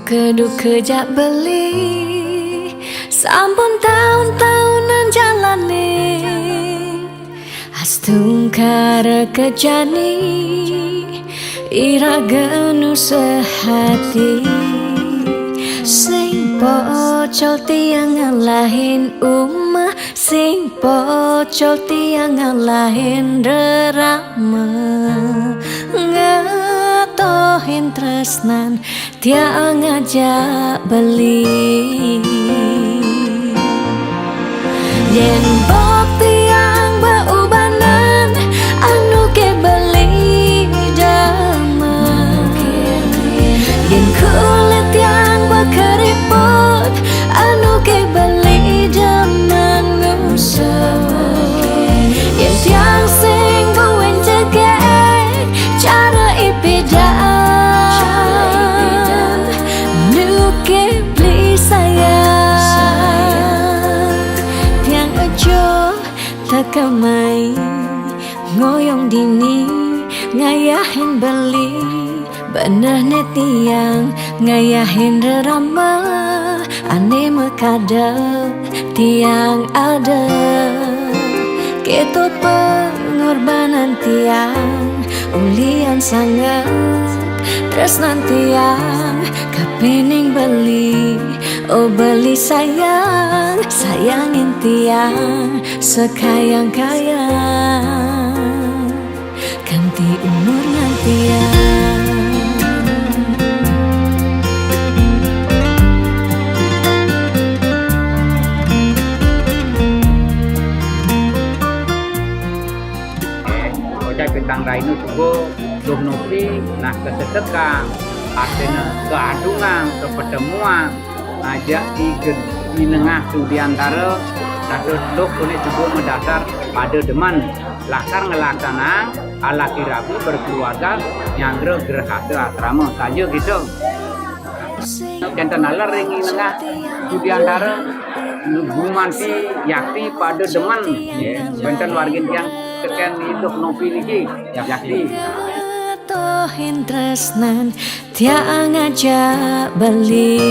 keduk kejak beli sampun tahun-tahunan jalani astung kara kejani ira genu sehati sing pocol tiang ngalahin umah sing pocol tiang ngalahin rerama ngatohin tresnan tiang ngajak beli yen bok tiang beubanan anu ke beli dama yen kulit yang berkeriput anu ke beli dama ngusuk yen tiang sing buin jegek cara ipidan nu ke beli sayang tiang ojo takamai ngoyong dini ngayahin beli bener netiang ngayahin rerama ane mekadep tiang ada ketut pengorbanan tiang ulian sangat tresnan tiang kapening beli oh beli sayang sayangin tiang sekayang-kayang ganti umur ngantian Ojai bintang rainu juga Duh Nopi nah kesedekah artinya keadungan kepertemuan ajak di nengah tu diantara dok ini juga mendasar pada deman lakar ngelaksana ala kirabi berkeluarga nyandro gerhasa asrama saja gitu jantan alar ringi nengah tu diantara gumanti yakti pada deman benten wargin yang keken hidup Nopi niki yakti tohin tresnan tiang ngajak beli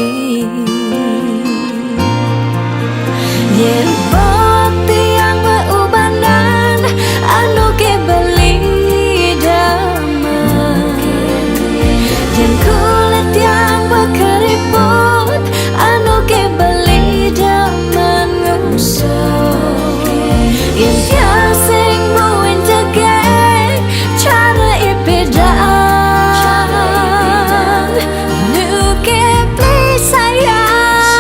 yen bok tiang beubanan anu ke beli dama yen kulit yang berkeriput anu ke beli dama ngusuk yen tiang sing buin jegek cara ipidan nu ke beli sayang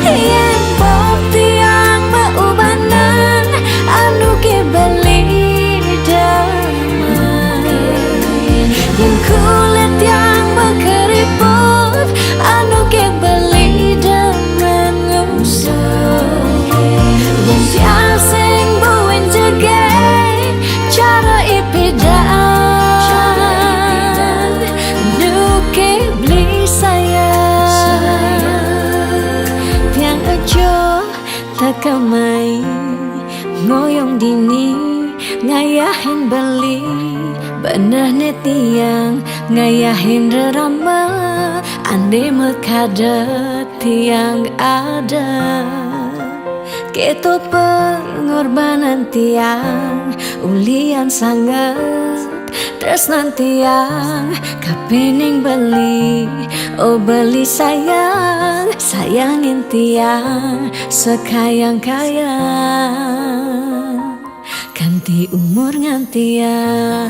yen bok tiang beubanan anu ke beli dama yen kulit yang berkeriput anu ke beli dama ngusuk yen tiang sing buin jegek cara ipidan nu ke beli sayang tiang ojo takamai ngoyong dini ngayahin beli bener netiang ngayahin rerama ande mekadet tiang ada keto pengorbanan tiang ulian sangat tresnan tiang kapening beli oh beli sayang sayangin tiang sekayang-kayang ganti umur ngantian